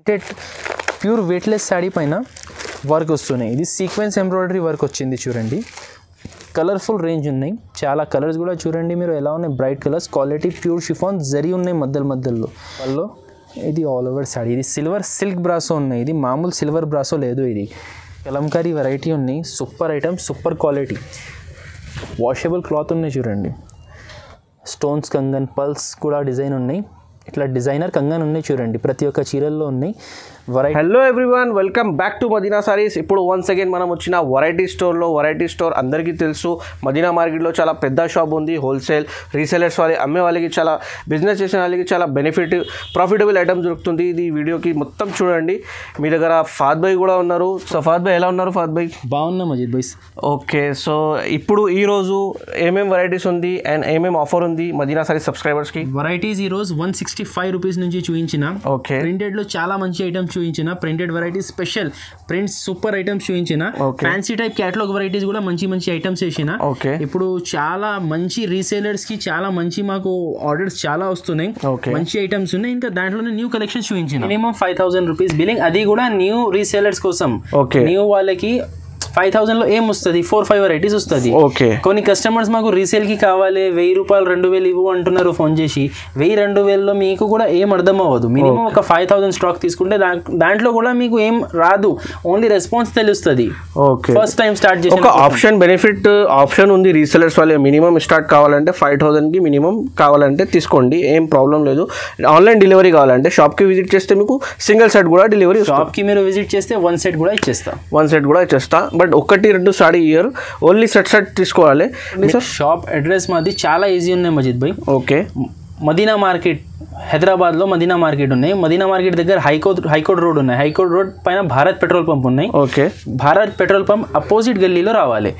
Printed pure weightless sari పైన work వస్తున్నాయి. ఇది సీక్వెన్స్ ఎంబ్రాయిడరీ వర్క్ వచ్చింది చూడండి. కలర్ఫుల్ రేంజ్ ఉన్నాయి, చాలా కలర్స్ కూడా చూడండి మీరు ఎలా ఉన్నాయి, bright colours. Quality pure chiffon zari ఉన్నాయి మధ్యలో వాళ్ళు. ఇది ఆల్ ఓవర్ శారీ. ఇది సిల్వర్ సిల్క్ బ్రాసో ఉన్నాయి, ఇది మామూలు సిల్వర్ బ్రాసో లేదు, ఇది కలంకారీ వెరైటీ ఉన్నాయి. Super item, super quality. Washable cloth ఉన్నాయి చూడండి. స్టోన్స్ కంగన్, పల్స్ కూడా డిజైన్ ఉన్నాయి. ఇట్లా డిజైనర్ కంగన్ ఉన్నాయి చూడండి, ప్రతి ఒక్క చీరల్లో ఉన్నాయి. Hello everyone, welcome back to Madina sarees. ఇప్పుడు వన్స్ అగైన్ మనం వచ్చిన వెరైటీ స్టోర్లో. వెరైటీ స్టోర్ అందరికీ తెలుసు, మదీనా మార్కెట్లో చాలా పెద్ద షాప్ ఉంది. హోల్సేల్ రీసెలర్స్ వాళ్ళు అమ్మే వాళ్ళకి, చాలా బిజినెస్ చేసిన వాళ్ళకి చాలా ప్రాఫిటబుల్ ఐటమ్ దొరుకుతుంది. ఇది వీడియోకి మొత్తం చూడండి. మీ దగ్గర ఫాద్ భాయ్ కూడా ఉన్నారు. సో ఫాద్ భాయ్ ఎలా ఉన్నారు? ఫాద్ భాయ్ బాగున్నా మజీద్ భాయ్. ఓకే, సో ఇప్పుడు ఈరోజు ఏమేమి వెరైటీస్ ఉంది అండ్ ఏమేమి ఆఫర్ ఉంది మదీనా సారీస్ సబ్స్క్రైబర్స్కి? వెరైటీస్ ఈరోజు 165 రూపీస్ నుంచి చూపించిన. ఓకే, ప్రింటెడ్లో చాలా మంచి ఐటమ్స్ చూపించిన. Printed varieties, special prints, super items చూపించిన. ఫ్యాన్సీ టైప్ క్యాటలాగ్ వెరైటీస్ కూడా మంచి ఐటమ్స్ వేసిన. ఓకే, ఇప్పుడు చాలా మంచి రీసేలర్స్ కి చాలా మంచి మాకు ఆర్డర్స్ చాలా వస్తున్నాయి. మంచి ఐటమ్స్ ఉన్నాయి. ఇంకా దాంట్లోనే న్యూ కలెక్షన్స్ చూపించిన. మినిమం 5000 రూపీస్ బిల్లింగ్, అది కూడా న్యూ రీసేలర్స్ కోసం. న్యూ వాళ్ళకి 5000 లో ఏం వస్తుంది, 4-5 వెరైటీస్ వస్తుంది. కొన్ని కస్టమర్స్ మాకు రీసేల్ కి కావాలి, 1000 రూపాయలు 2000 ఇవ్వు అంటున్నారు ఫోన్ చేసి. 1000-2000లో మీకు కూడా ఏం అర్థం అవ్వదు. మినిమం ఒక 5000 స్టాక్ తీసుకుంటే దాంట్లో కూడా మీకు ఏం రాదు, ఓన్లీ రెస్పాన్స్ తెలుస్తుంది. ఫస్ట్ టైం స్టార్ట్ చేసి ఒక ఆప్షన్ బెనిఫిట్ ఆప్షన్ ఉంది రీసెలర్స్ వాళ్ళే. మినిమం స్టార్ట్ కావాలంటే 5000 కి మినిమం కావాలంటే తీసుకోండి, ఏం ప్రాబ్లం లేదు. ఆన్లైన్ డెలివరీ కావాలంటే షాప్ కి విజిట్ చేస్తే మీకు సింగిల్ సెట్ కూడా డెలివరీ. షాప్ కి మీరు విజిట్ చేస్తే 1 సెట్ కూడా ఇచ్చేస్తా. But 1-2 sorry year only set తీసుకోవాలి. షాప్ అడ్రస్ మాది చాలా ఈజీ ఉన్నాయి మజీద్ భాయ్. ఓకే, మదీనా మార్కెట్, హైదరాబాద్లో మదీనా మార్కెట్ ఉన్నాయి. మదీనా మార్కెట్ దగ్గర హైకోర్ట్ రోడ్ ఉన్నాయి. హైకోర్ట్ రోడ్ పైన భారత్ పెట్రోల్ పంప్ ఉన్నాయి. Okay, Bharat petrol pump opposite గల్లీలో రావాలి.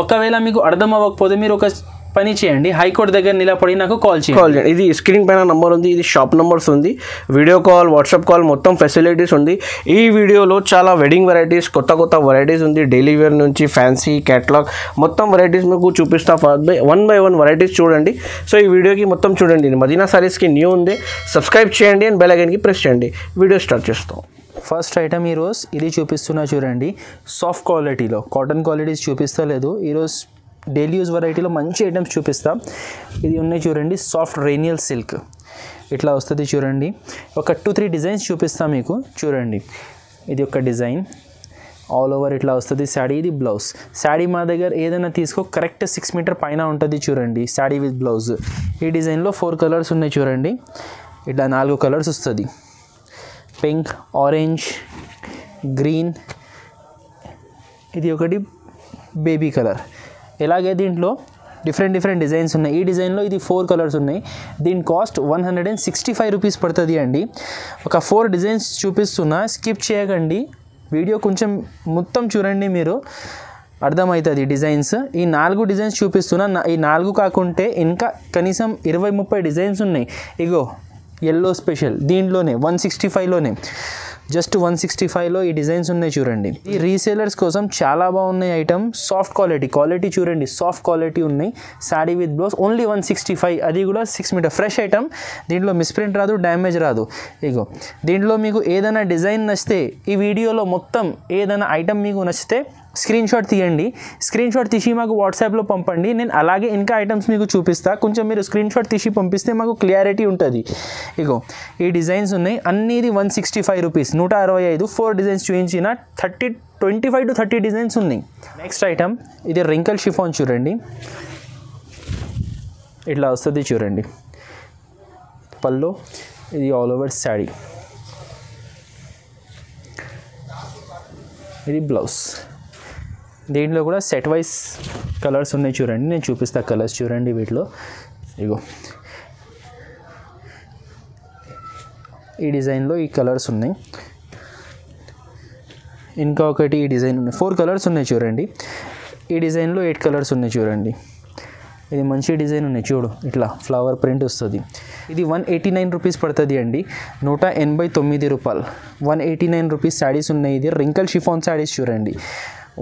ఒకవేళ మీకు అర్థం అవ్వకపోతే మీరు ఒక పని చేయండి, హైకోర్టు దగ్గర నిలబడి నాకు కాల్ చేయండి. ఇది స్క్రీన్ పైన నంబర్ ఉంది, ఇది షాప్ నంబర్స్ ఉంది, వీడియో కాల్, వాట్సాప్ కాల్, మొత్తం ఫెసిలిటీస్ ఉంది. ఈ వీడియోలో చాలా వెడ్డింగ్ వెరైటీస్, కొత్త వెరైటీస్ ఉంది. డైలీ వేర్ నుంచి ఫ్యాన్సీ క్యాటలాగ్ మొత్తం వెరైటీస్ మీకు చూపిస్తా. 1 by 1 వెరైటీస్ చూడండి. సో ఈ వీడియోకి మొత్తం చూడండి. మదీనా సారీస్కి న్యూ ఉంది, సబ్స్క్రైబ్ చేయండి అండ్ బెల్ ఐకాన్కి ప్రెస్ చేయండి. వీడియో స్టార్ట్ చేస్తాం. ఫస్ట్ ఐటమ్ ఈరోజు ఇది చూపిస్తున్నా చూడండి. సాఫ్ట్ క్వాలిటీలో, కాటన్ క్వాలిటీస్ చూపిస్తా లేదు. ఈరోజు డైలీ యూజ్ వెరైటీలో మంచి ఐటమ్స్ చూపిస్తాం. ఇది ఉన్నాయి చూడండి, సాఫ్ట్ రేనియల్ సిల్క్ ఇట్లా వస్తుంది చూడండి. ఒక 2-3 డిజైన్స్ చూపిస్తాం మీకు చూడండి. ఇది ఒక డిజైన్ ఆల్ ఓవర్ ఇట్లా వస్తుంది శారీ. ఇది బ్లౌజ్. శారీ మా దగ్గర ఏదైనా తీసుకో కరెక్ట్ 6 మీటర్ పైన ఉంటుంది చూడండి శారీ విత్ బ్లౌజ్. ఈ డిజైన్లో 4 కలర్స్ ఉన్నాయి చూడండి. ఇట్లా 4 కలర్స్ వస్తుంది. పింక్, ఆరెంజ్, గ్రీన్, ఇది ఒకటి బేబీ కలర్. ఇలాగే దీంట్లో డిఫరెంట్ డిజైన్స్ ఉన్నాయి. ఈ డిజైన్లో ఇది 4 కలర్స్ ఉన్నాయి. దీని కాస్ట్ 165 రూపీస్ పడుతుంది అండి. ఒక 4 డిజైన్స్ చూపిస్తున్నా, స్కిప్ చేయకండి. వీడియో కొంచెం మొత్తం చూడండి, మీరు అర్థమవుతుంది డిజైన్స్. ఈ 4 డిజైన్స్ చూపిస్తున్నా. ఈ 4 కాకుంటే ఇంకా కనీసం 20-30 డిజైన్స్ ఉన్నాయి. ఇగో ఎల్లో స్పెషల్, దీంట్లోనే 165లోనే, జస్ట్ 165లో ఈ డిజైన్స్ ఉన్నాయి చూడండి. ఈ రీసేలర్స్ కోసం చాలా బాగున్నాయి ఐటమ్. సాఫ్ట్ క్వాలిటీ చూడండి, సాఫ్ట్ క్వాలిటీ ఉన్నాయి. శారీ విత్ బ్లౌజ్ ఓన్లీ 165, అది కూడా 6 మీటర్. ఫ్రెష్ ఐటమ్, దీంట్లో మిస్ప్రింట్ రాదు, డ్యామేజ్ రాదు. ఇగో దీంట్లో మీకు ఏదైనా డిజైన్ నచ్చితే, ఈ వీడియోలో మొత్తం ఏదైనా ఐటమ్ మీకు నచ్చితే స్క్రీన్ షాట్ తీయండి. స్క్రీన్ షాట్ తీసి మాకు వాట్సాప్లో పంపండి. నేను అలాగే ఇంకా ఐటమ్స్ మీకు చూపిస్తా. కొంచెం మీరు స్క్రీన్ షాట్ తీసి పంపిస్తే మాకు క్లియారిటీ ఉంటుంది. ఇగో ఈ డిజైన్స్ ఉన్నాయి, అన్నీ ఇది 165 రూపీస్, 165. 4 డిజైన్స్ చూపించిన 25 to 30 డిజైన్స్ ఉన్నాయి. నెక్స్ట్ ఐటమ్ ఇది రింకల్ షిఫాన్ చూడండి. ఇట్లా వస్తుంది చూడండి పళ్ళు. ఇది ఆల్ ఓవర్ శారీ. ఇది బ్లౌజ్. దీంట్లో కూడా సెట్ వైజ్ కలర్స్ ఉన్నాయి చూడండి. నేను చూపిస్తా కలర్స్ చూడండి వీటిలో. ఇగో ఈ డిజైన్లో ఈ కలర్స్ ఉన్నాయి. ఇంకా ఒకటి ఈ డిజైన్ ఉన్నాయి. 4 కలర్స్ ఉన్నాయి చూడండి. ఈ డిజైన్లో 8 కలర్స్ ఉన్నాయి చూడండి. ఇది మంచి డిజైన్ ఉన్నాయి చూడు, ఇట్లా ఫ్లవర్ ప్రింట్ వస్తుంది. ఇది 189 రూపీస్ పడుతుంది అండి. 189 రూపాయలు, 189 రూపీస్ శారీస్ ఉన్నాయి. ఇది రింకల్ షిఫాన్ శారీస్ చూడండి,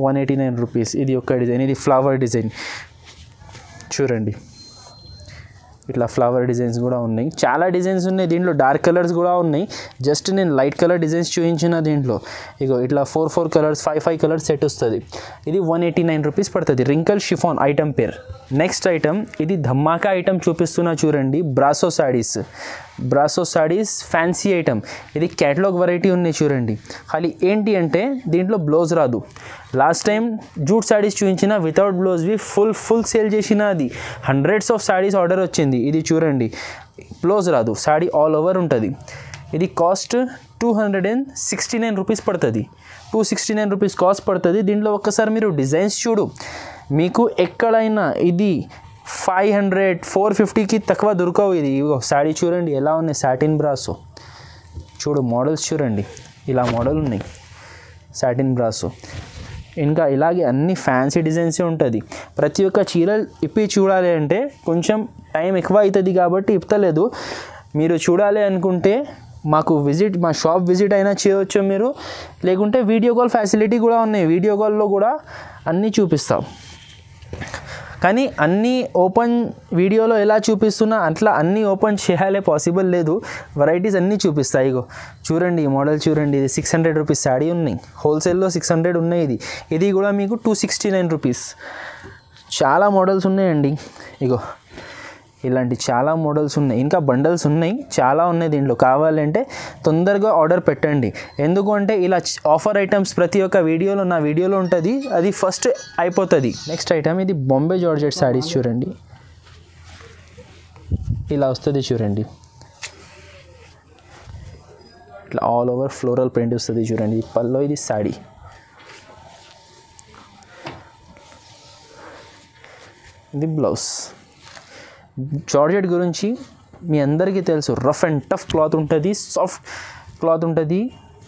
189 రూపీస్. ఇది ఒక డిజైన్, ఇది ఫ్లవర్ డిజైన్ చూడండి. ఇట్లా ఫ్లవర్ డిజైన్స్ కూడా ఉన్నాయి, చాలా డిజైన్స్ ఉన్నాయి దీంట్లో. డార్క్ కలర్స్ కూడా ఉన్నాయి, జస్ట్ నేను లైట్ కలర్ డిజైన్స్ చూపించిన దీంట్లో. ఇగో ఇట్లా 4 కలర్స్ 5 కలర్స్ సెట్ వస్తుంది. ఇది 189 రూపీస్ పడుతుంది. రింకల్ షిఫాన్ ఐటమ్ పేర్. నెక్స్ట్ ఐటమ్ ఇది ధమాకా ఐటమ్ చూపిస్తున్నా చూడండి, బ్రాసో సాడీస్ ఫ్యాన్సీ ఐటమ్. ఇది క్యాటలాగ్ వెరైటీ ఉన్నాయి చూడండి. ఖాళీ ఏంటి అంటే దీంట్లో బ్లౌజ్ రాదు. లాస్ట్ టైం జూట్ సాడీస్ చూపించిన వితౌట్ బ్లౌజ్వి ఫుల్ సేల్ చేసిన, అది హండ్రెడ్స్ ఆఫ్ సాడీస్ ఆర్డర్ వచ్చింది. ఇది చూడండి బ్లౌజ్ రాదు, సాడీ ఆల్ ఓవర్ ఉంటుంది. ఇది కాస్ట్ 269 రూపీస్ పడుతుంది. 269 రూపీస్ కాస్ట్ పడుతుంది. దీంట్లో ఒక్కసారి మీరు డిజైన్స్ చూడు, మీకు ఎక్కడైనా ఇది 500 450కి తక్కువ దొరకవు. ఇది సాడీ చూడండి ఎలా ఉన్నాయి, సాటిన్ బ్రాసో చూడు, మోడల్స్ చూడండి ఇలా మోడల్ ఉన్నాయి సాటిన్ బ్రాసో. ఇంకా ఇలాగే అన్ని ఫ్యాన్సీ డిజైన్సే ఉంటుంది. ప్రతి ఒక్క చీరలు ఇప్పి చూడాలి అంటే కొంచెం టైం ఎక్కువ అవుతుంది కాబట్టి ఇప్పలేదు. మీరు చూడాలి అనుకుంటే మా షాప్ విజిట్ అయినా చేయవచ్చు మీరు, లేకుంటే వీడియో కాల్ ఫెసిలిటీ కూడా ఉన్నాయి. వీడియో కాల్లో కూడా అన్నీ చూపిస్తాం. కానీ అన్నీ ఓపెన్ వీడియోలో ఎలా చూపిస్తున్నా అట్లా అన్నీ ఓపెన్ చేయాలి పాసిబుల్ లేదు. వెరైటీస్ అన్నీ చూపిస్తాయి. ఇగో చూడండి ఈ మోడల్ చూడండి, ఇది 600 రూపీస్ శాడీ ఉన్నాయి. హోల్సేల్లో 600 ఉన్నాయి. ఇది కూడా మీకు 269 రూపీస్. చాలా మోడల్స్ ఉన్నాయండి. ఇగో ఇలాంటి చాలా మోడల్స్ ఉన్నాయి, ఇంకా బండల్స్ ఉన్నాయి, చాలా ఉన్నాయి దీంట్లో. కావాలంటే తొందరగా ఆర్డర్ పెట్టండి. ఎందుకు అంటే ఇలా ఆఫర్ ఐటమ్స్ ప్రతి ఒక్క వీడియోలో నా వీడియోలో ఉంటుంది, అది ఫస్ట్ అయిపోతుంది. నెక్స్ట్ ఐటమ్ ఇది బాంబే జార్జెట్ శారీస్ చూడండి, ఇలా వస్తుంది చూడండి. ఇట్లా ఆల్ ఓవర్ ఫ్లోరల్ ప్రింట్ వస్తుంది చూడండి. పల్లో ఇది శాడీ. ఇది బ్లౌజ్. జార్జెట్ గురించి మీ అందరికీ తెలుసు, రఫ్ అండ్ టఫ్ క్లాత్ ఉంటుంది, సాఫ్ట్ క్లాత్ ఉంటుంది.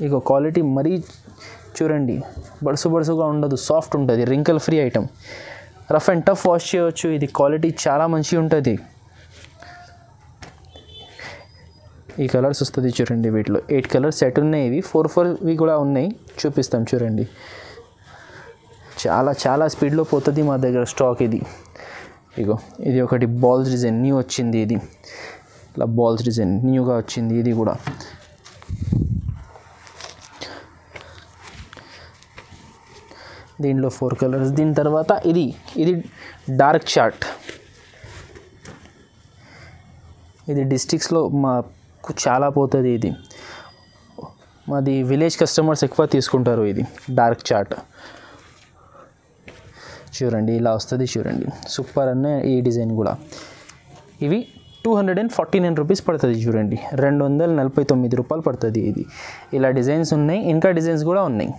ఇక క్వాలిటీ మరీ చూడండి బడుసుగా ఉండదు, సాఫ్ట్ ఉంటుంది, wrinkle free item. Rough and tough wash చేయవచ్చు. ఇది క్వాలిటీ చాలా మంచిగా ఉంటుంది. ఈ కలర్స్ వస్తుంది చూడండి, వీటిలో 8 కలర్స్ సెట్ ఉన్నాయి. ఇవి 4 కూడా ఉన్నాయి, చూపిస్తాం చూడండి. చాలా స్పీడ్లో పోతుంది మా దగ్గర స్టాక్. ఇగో ఇది ఒకటి బాల్స్ డిజైన్ న్యూ వచ్చింది. ఇది ఇలా బాల్స్ డిజైన్ న్యూగా వచ్చింది. ఇది కూడా దీంట్లో 4 కలర్స్. దీని తర్వాత ఇది డార్క్ చార్ట్. ఇది డిస్ట్రిక్ట్స్లో మాకు చాలా పోతుంది. ఇది మాది విలేజ్ కస్టమర్స్ ఎక్కువ తీసుకుంటారు. ఇది డార్క్ చార్ట్ చూడండి, ఇలా వస్తుంది చూడండి, సూపర్ అన్న ఈ డిజైన్ కూడా. ఇవి 249 రూపీస్ పడుతుంది చూడండి, 249 రూపాయలు పడుతుంది. ఇది ఇలా డిజైన్స్ ఉన్నాయి, ఇంకా డిజైన్స్ కూడా ఉన్నాయి.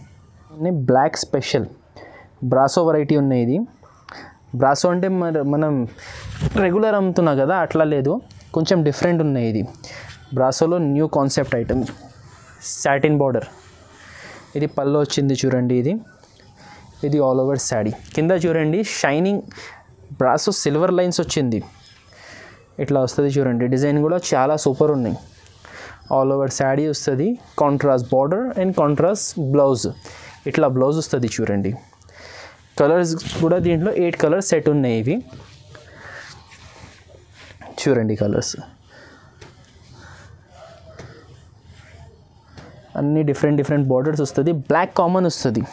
బ్లాక్ స్పెషల్ బ్రాసో వెరైటీ ఉన్నాయి. ఇది బ్రాసో అంటే మనం రెగ్యులర్ అమ్ముతున్నాం కదా అట్లా లేదు, కొంచెం డిఫరెంట్ ఉన్నాయి. ఇది బ్రాసోలో new concept item, satin border. ఇది పల్లో వచ్చింది చూడండి. ఇది ఆల్ ఓవర్ శాడీ. కింద చూడండి షైనింగ్ బ్రాసో సిల్వర్ లైన్స్ వచ్చింది, ఇట్లా వస్తుంది చూడండి. డిజైన్ కూడా చాలా సూపర్ ఉన్నాయి. ఆల్ ఓవర్ శాడీ వస్తుంది, contrast border and contrast blouse. ఇట్లా బ్లౌజ్ వస్తుంది చూడండి. కలర్స్ కూడా దీంట్లో 8 కలర్స్ సెట్ ఉన్నాయి. ఇవి చూడండి కలర్స్ అన్నీ డిఫరెంట్ బార్డర్స్ వస్తుంది. బ్లాక్ కామన్ వస్తుంది.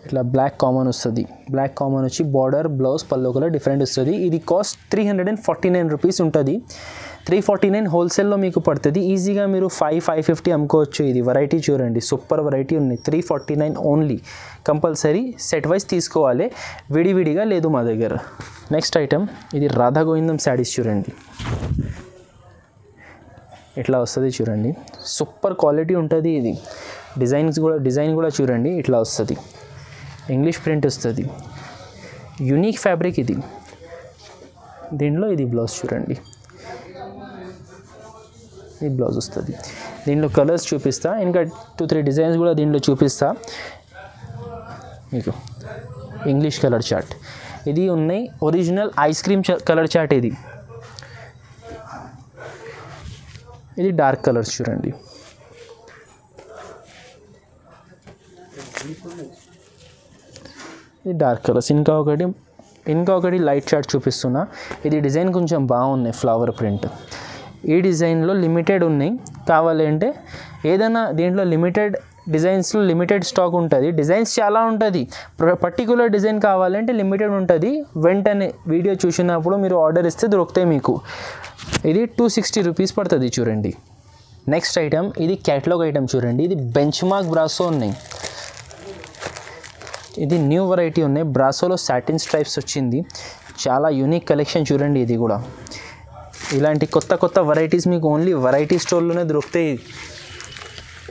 ఇట్లా బ్లాక్ కామన్ వస్తుంది. బ్లాక్ కామన్ వచ్చి బార్డర్ బ్లౌజ్ పల్లో కలర్ డిఫరెంట్ వస్తుంది. ఇది కాస్ట్ 349 రూపీస్ ఉంటుంది. 349 హోల్సేల్లో మీకు పడుతుంది. ఈజీగా మీరు 550 అమ్ముకోవచ్చు. ఇది వెరైటీ చూడండి, సూపర్ వెరైటీ ఉన్నాయి. 349 ఓన్లీ. కంపల్సరీ సెట్ వైజ్ తీసుకోవాలి, విడివిడిగా లేదు మా దగ్గర. నెక్స్ట్ ఐటమ్ ఇది రాధా గోవిందం శారీస్ చూడండి, ఇట్లా వస్తుంది చూడండి, సూపర్ క్వాలిటీ ఉంటుంది. ఇది డిజైన్ కూడా చూడండి, ఇట్లా వస్తుంది. ఇంగ్లీష్ ప్రింట్ వస్తుంది, యూనిక్ ఫ్యాబ్రిక్ ఇది. దీంట్లో ఇది బ్లౌజ్ చూడండి, ఈ బ్లౌజ్ వస్తుంది. దీంట్లో కలర్స్ చూపిస్తా, ఇంకా 2-3 డిజైన్స్ కూడా దీంట్లో చూపిస్తా మీకు. ఇంగ్లీష్ కలర్ చార్ట్ ఇది ఉన్నాయి. Original ice cream colour chart. ఇది డార్క్ కలర్స్ చూడండి. ఇది డార్క్ కలర్స్. ఇంకా ఒకటి లైట్ చార్ట్ చూపిస్తున్నా. ఇది డిజైన్ కొంచెం బాగున్నాయి, ఫ్లవర్ ప్రింట్. ఈ డిజైన్లో లిమిటెడ్ ఉన్నాయి, కావాలంటే ఏదైనా దీంట్లో లిమిటెడ్ డిజైన్స్లో లిమిటెడ్ స్టాక్ ఉంటుంది. డిజైన్స్ చాలా ఉంటుంది, పర్టికులర్ డిజైన్ కావాలంటే లిమిటెడ్ ఉంటుంది. వెంటనే వీడియో చూసినప్పుడు మీరు ఆర్డర్ ఇస్తే దొరుకుతాయి మీకు. ఇది 260 రూపీస్ పడుతుంది చూడండి. నెక్స్ట్ ఐటమ్, ఇది క్యాటలాగ్ ఐటమ్ చూడండి. ఇది బెంచ్ మార్క్ బ్రాసో ఉన్నాయి. ఇది న్యూ వెరైటీ ఉన్నాయి. బ్రాసోలో సాటిన్ స్ట్రైప్స్ వచ్చింది, చాలా యూనిక్ కలెక్షన్ చూడండి. ఇది కూడా ఇలాంటి కొత్త వెరైటీస్ మీకు ఓన్లీ వెరైటీ స్టోర్లోనే దొరుకుతాయి.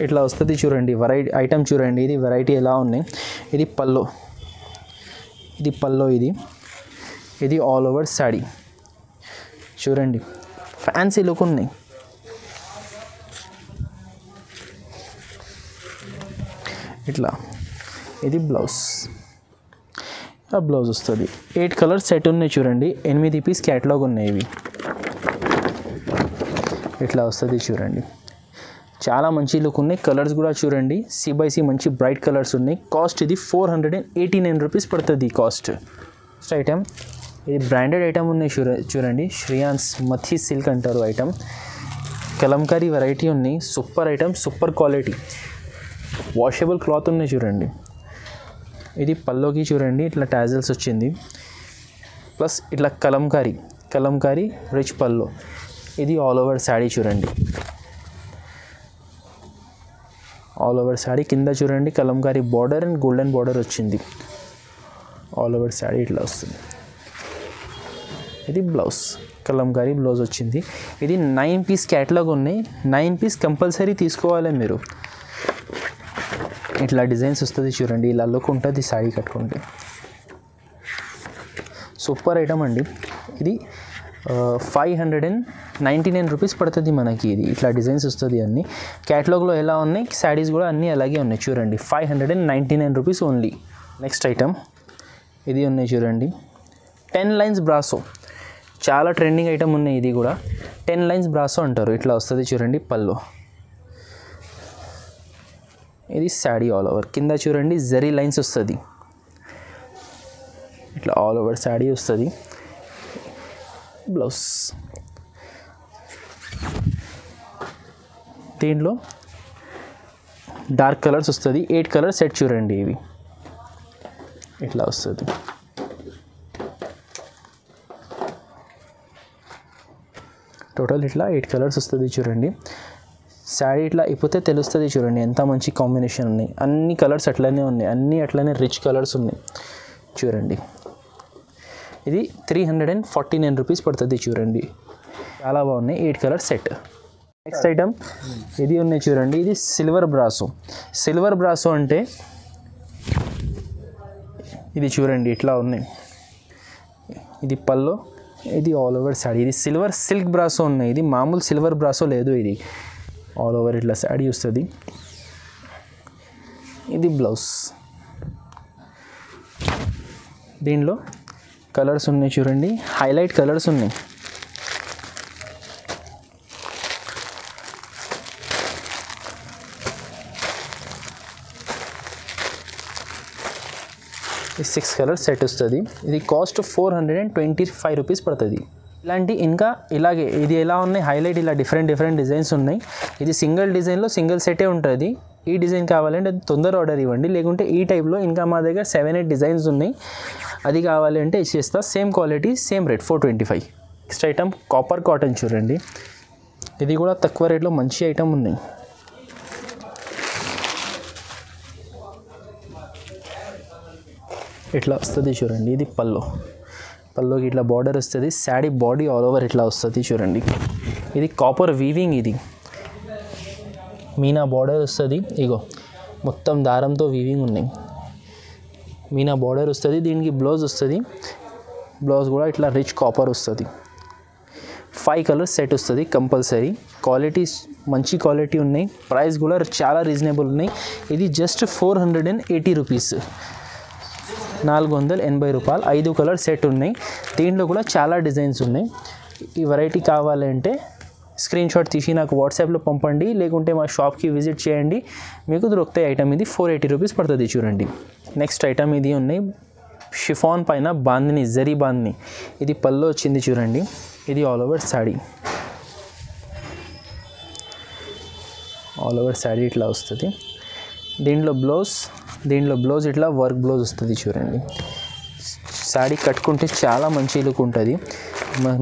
ఇట్లా వస్తుంది చూడండి వెరైటీ ఐటమ్ చూడండి. ఇది వెరైటీ ఎలా ఉన్నాయి. ఇది పల్లో, ఇది ఆల్ ఓవర్ శాడీ చూడండి, ఫ్యాన్సీ లుక్ ఉన్నాయి. ఇట్లా ఇది బ్లౌజ్ వస్తుంది. 8 కలర్స్ సెట్ ఉన్నాయి చూడండి. 8 పీస్ క్యాటలాగ్ ఉన్నాయి. ఇవి ఇట్లా వస్తుంది చూడండి, చాలా మంచి లుక్ ఉన్నాయి. కలర్స్ కూడా చూడండి, C/C మంచి బ్రైట్ కలర్స్ ఉన్నాయి. కాస్ట్ ఇది 489 రూపీస్ పడుతుంది కాస్ట్. నెక్స్ట్ ఐటమ్, ఇది బ్రాండెడ్ ఐటమ్ ఉన్నాయి చూడండి. శ్రీయాన్స్ మథీ సిల్క్ అంటారు ఐటమ్. కలంకారీ వెరైటీ ఉన్నాయి. Super item, super quality, washable cloth ఉన్నాయి చూడండి. ఇది పల్లోకి చూడండి, ఇట్లా టాజల్స్ వచ్చింది, ప్లస్ ఇట్లా కలంకారీ రిచ్ పల్లో. ఇది ఆల్ ఓవర్ శాడీ చూడండి, ఆల్ ఓవర్ శాడీ కింద చూడండి Kalamkari border and golden border వచ్చింది. ఆల్ ఓవర్ శాడీ ఇట్లా వస్తుంది. ఇది బ్లౌజ్, కలంకారీ బ్లౌజ్ వచ్చింది. ఇది 9 పీస్ క్యాటలాగ్ ఉన్నాయి. 9 పీస్ కంపల్సరీ తీసుకోవాలి మీరు. ఇట్లా డిజైన్స్ వస్తుంది చూడండి, ఇలా లుక్ ఉంటుంది శారీ కట్టుకుంటే. సూపర్ ఐటమ్ అండి. ఇది 599 రూపీస్ పడుతుంది మనకి. ఇది ఇట్లా డిజైన్స్ వస్తుంది. అన్నీ క్యాటలాగ్లో ఎలా ఉన్నాయి, శారీస్ కూడా అన్నీ అలాగే ఉన్నాయి చూడండి. 599 రూపీస్ ఓన్లీ. నెక్స్ట్ ఐటమ్, ఇది ఉన్నాయి చూడండి. 10 లైన్స్ బ్రాసో, చాలా ట్రెండింగ్ ఐటమ్ ఉన్నాయి. ఇది కూడా 10 లైన్స్ బ్రాసో అంటారు. ఇట్లా వస్తుంది చూడండి పల్లో. ఇది శాడీ ఆల్ ఓవర్, కింద చూడండి జరీ లైన్స్ వస్తుంది. ఇట్లా ఆల్ ఓవర్ శాడీ వస్తుంది. బ్లౌజ్, దీంట్లో డార్క్ కలర్స్ వస్తుంది. 8 కలర్స్ సెట్ చూడండి. ఇవి ఇట్లా వస్తుంది. టోటల్ ఇట్లా 8 కలర్స్ వస్తుంది చూడండి. శారీ ఇట్లా అయిపోతే తెలుస్తుంది చూడండి ఎంత మంచి కాంబినేషన్ ఉన్నాయి. అన్ని కలర్స్ అట్లనే ఉన్నాయి, అన్నీ అట్లనే రిచ్ కలర్స్ ఉన్నాయి చూడండి. ఇది 349 రూపీస్ పడుతుంది చూడండి, చాలా బాగున్నాయి. 8 కలర్ సెట్. నెక్స్ట్ ఐటమ్, ఇది ఉన్నాయి చూడండి. ఇది సిల్వర్ బ్రాసో అంటే ఇది చూడండి ఇట్లా ఉన్నాయి. ఇది పల్లో, ఇది ఆల్ ఓవర్ శాడీ. ఇది సిల్వర్ సిల్క్ బ్రాసో ఉన్నాయి. ఇది మామూలు సిల్వర్ బ్రాసో లేదు, ఇది ఆల్ ఓవర్ ఇట్లా శాడీ వస్తుంది. ఇది బ్లౌజ్. దీనిలో కలర్స్ ఉన్నాయి చూడండి, హైలైట్ కలర్స్ ఉన్నాయి. ఈ 6 కలర్స్ సెట్ వస్తుంది. ఇది కాస్ట్ 425 రూపీస్ పడుతుంది. ఇలాంటి ఇంకా ఇలాగే ఇది ఎలా ఉన్నాయి హైలైట్, ఇలా డిఫరెంట్ డిజైన్స్ ఉన్నాయి. ఇది సింగిల్ డిజైన్లో సింగిల్ సెటే ఉంటుంది. ఈ డిజైన్ కావాలంటే తొందర ఆర్డర్ ఇవ్వండి, లేకుంటే ఈ టైప్లో ఇంకా మా దగ్గర 7-8 డిజైన్స్ ఉన్నాయి. అది కావాలంటే ఇచ్చేస్తా. Same quality same rate 425. Next item copper cotton చూడండి. ఇది కూడా తక్కువ రేట్లో మంచి ఐటమ్ ఉన్నాయి. ఇట్లా వస్తుంది చూడండి. ఇది పల్లోకి ఇట్లా బార్డర్ వస్తుంది. శాడీ బాడీ ఆల్ ఓవర్ ఇట్లా వస్తుంది చూడండి. ఇది కాపర్ వీవింగ్, ఇది మీనా బార్డర్ వస్తుంది. ఇగో మొత్తం దారంతో వీవింగ్ ఉన్నాయి. మీనా బార్డర్ వస్తుంది. దీనికి బ్లౌజ్ వస్తుంది. బ్లౌజ్ కూడా ఇట్లా రిచ్ కాపర్ వస్తుంది. 5 కలర్స్ సెట్ వస్తుంది కంపల్సరీ. క్వాలిటీ మంచి క్వాలిటీ ఉన్నాయి. ప్రైస్ కూడా చాలా రీజనబుల్ ఉన్నాయి. ఇది జస్ట్ 480 రూపీస్, 480 రూపాయలు. 5 కలర్ సెట్ ఉన్నాయి. దీంట్లో కూడా చాలా డిజైన్స్ ఉన్నాయి. ఈ వెరైటీ కావాలంటే స్క్రీన్ షాట్ తీసి నాకు వాట్సాప్లో పంపండి, లేకుంటే మా షాప్కి విజిట్ చేయండి, మీకు దొరుకుతాయి ఐటమ్. ఇది 480 రూపీస్ పడుతుంది చూడండి. నెక్స్ట్ ఐటమ్ ఇది ఉన్నాయి షిఫాన్ పైన బాందిని జరీ బాందిని. ఇది పళ్ళు వచ్చింది చూడండి. ఇది all over saree. All over sari ఇట్లా వస్తుంది. దీంట్లో బ్లౌజ్ ఇట్లా వర్క్ బ్లౌజ్ వస్తుంది చూడండి. శాడీ కట్టుకుంటే చాలా మంచి లుక్ ఉంటుంది.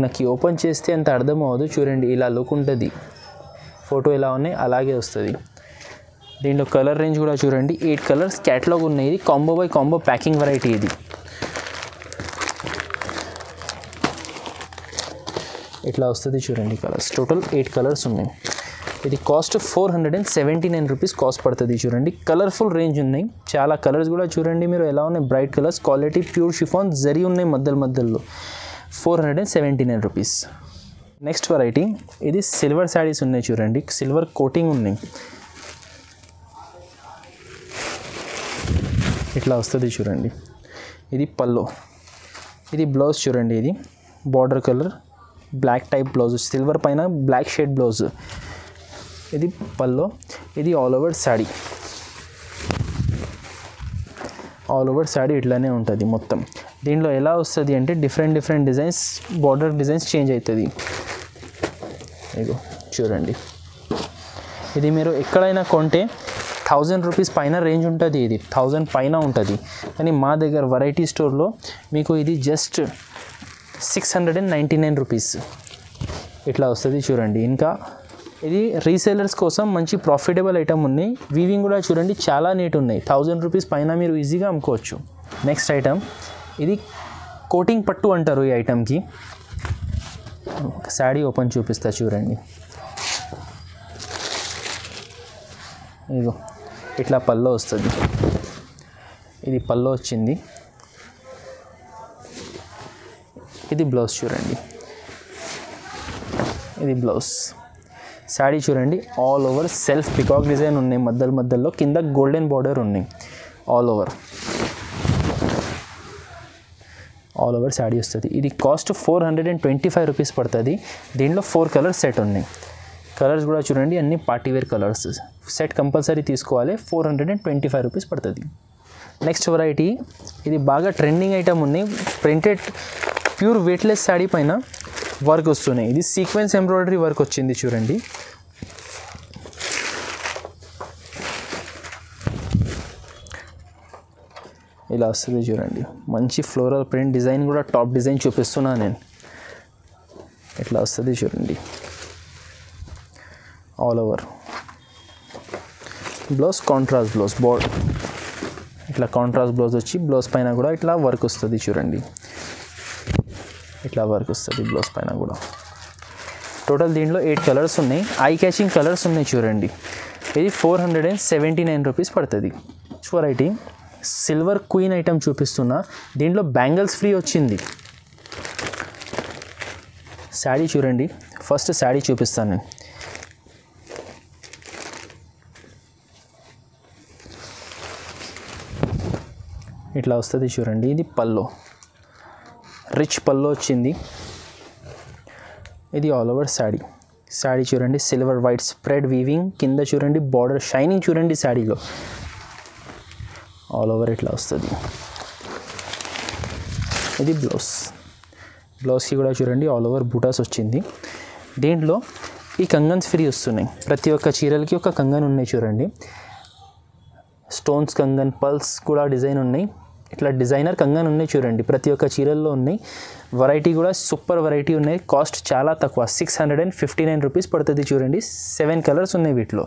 నాకు ఓపెన్ చేస్తే అంత అర్థం అవ్వదు చూడండి. ఇలా లుక్ ఉంటుంది. ఫోటో ఎలా ఉన్నాయి అలాగే వస్తుంది. దీంట్లో కలర్ రేంజ్ కూడా చూడండి. 8 కలర్స్ క్యాటలాగ్ ఉన్నాయి. ఇది combo by combo packing variety. ఇది ఇట్లా వస్తుంది చూడండి. కలర్స్ టోటల్ 8 కలర్స్ ఉన్నాయి. ఇది కాస్ట్ 479 రూపీస్ కాస్ట్ పడుతుంది చూడండి. కలర్ఫుల్ రేంజ్ ఉన్నాయి. చాలా కలర్స్ కూడా చూడండి మీరు ఎలా ఉన్నాయి. Bright colours, quality pure chiffon zari ఉన్నాయి మధ్యలో. 479 రూపీస్. నెక్స్ట్ వెరైటీ ఇది సిల్వర్ శారీస్ ఉన్నాయి చూడండి. సిల్వర్ కోటింగ్ ఉన్నాయి. ఇట్లా వస్తుంది చూడండి. ఇది పల్లో. ఇది బ్లౌజ్ చూడండి. ఇది border colour black type blouse, silver పైన బ్లాక్ షేడ్ బ్లౌజ్. ఇది పల్లో. ఇది all over saree. All over saree ఇట్లానే ఉంటుంది మొత్తం. దీంట్లో ఎలా వస్తుంది అంటే different designs, border designs change అవుతుంది. ఇగో చూడండి. ఇది మీరు ఎక్కడైనా కొంటే 1000 రూపీస్ పైన రేంజ్ ఉంటుంది. ఇది 1000 పైన ఉంటుంది. కానీ మా దగ్గర వెరైటీ స్టోర్లో మీకు ఇది జస్ట్ 699 రూపీస్ ఇట్లా వస్తుంది చూడండి. ఇంకా ఇది రీసేలర్స్ కోసం మంచి ప్రాఫిటబుల్ ఐటమ్ ఉన్నాయి. వీవింగ్ కూడా చూడండి చాలా నీట్ ఉన్నాయి. 1000 రూపీస్ పైన మీరు ఈజీగా అమ్ముకోవచ్చు. నెక్స్ట్ ఐటమ్ ఇది కోటింగ్ పట్టు అంటారు ఈ ఐటమ్కి. శాడీ ఓపెన్ చూపిస్తా చూడండి. ఇదిగో ఇట్లా పల్లో వస్తుంది. ఇది పల్లో వచ్చింది. ఇది బ్లౌజ్ చూడండి. ఇది బ్లౌజ్. శాడీ చూడండి all over self peacock design ఉన్నాయి. మధ్యలో కింద గోల్డెన్ బార్డర్ ఉన్నాయి. ఆల్ ఓవర్ శాడీ వస్తుంది. ఇది కాస్ట్ 425 రూపీస్ పడుతుంది. దీంట్లో 4 కలర్స్ సెట్ ఉన్నాయి. కలర్స్ కూడా చూడండి అన్ని పార్టీవేర్ కలర్స్. సెట్ కంపల్సరీ తీసుకోవాలి. 425 రూపీస్ పడుతుంది. నెక్స్ట్ వెరైటీ ఇది బాగా ట్రెండింగ్ ఐటమ్ ఉన్నాయి. ప్రింటెడ్ ప్యూర్ వెయిట్లెస్ శాడీ పైన వర్క్ వస్తున్నాయి. ఇది సీక్వెన్స్ ఎంబ్రాయిడరీ వర్క్ వచ్చింది చూడండి. ఇలా వస్తుంది చూడండి. మంచి ఫ్లోరల్ ప్రింట్ డిజైన్ కూడా టాప్ డిజైన్ చూపిస్తున్నా నేను. ఇట్లా వస్తుంది చూడండి. All over blouse contrast blouse board. ఇట్లా కాంట్రాస్ట్ బ్లౌజ్ వచ్చి బ్లౌజ్ పైన కూడా ఇట్లా వర్క్ వస్తుంది చూడండి. ఇట్లా వర్క్ వస్తుంది బ్లౌజ్ పైన కూడా. టోటల్ దీంట్లో 8 కలర్స్ ఉన్నాయి. ఐ క్యాచింగ్ కలర్స్ ఉన్నాయి చూడండి. ఇది 479 రూపీస్ పడుతుంది. వెరైటీ సిల్వర్ క్వీన్ ఐటమ్ చూపిస్తున్నా. దీంట్లో బ్యాంగిల్స్ ఫ్రీ వచ్చింది. శాడీ చూడండి. ఫస్ట్ శాడీ చూపిస్తాను నేను. ఇట్లా వస్తుంది చూడండి. ఇది పల్లో, రిచ్ పల్లో వచ్చింది. ఇది ఆల్ ఓవర్ శాడీ చూడండి. Silver white spread weaving. కింద చూడండి బార్డర్ షైనింగ్ చూడండి శాడీలో. ఆల్ ఓవర్ ఇట్లా వస్తుంది. ఇది బ్లౌజ్కి కూడా చూడండి ఆల్ ఓవర్ బూటాస్ వచ్చింది. దీంట్లో ఈ కంగన్స్ ఫ్రీ వస్తున్నాయి. ప్రతి ఒక్క చీరలకి ఒక కంగన్ ఉన్నాయి చూడండి. స్టోన్స్ కంగన్, పల్స్ కూడా డిజైన్ ఉన్నాయి. ఇట్లా డిజైనర్ కంగన్ ఉన్నాయి చూడండి. ప్రతి ఒక్క చీరల్లో ఉన్నాయి. వెరైటీ కూడా సూపర్ వెరైటీ ఉన్నాయి. కాస్ట్ చాలా తక్కువ 659 రూపీస్ పడుతుంది చూడండి. 7 కలర్స్ ఉన్నాయి వీటిలో.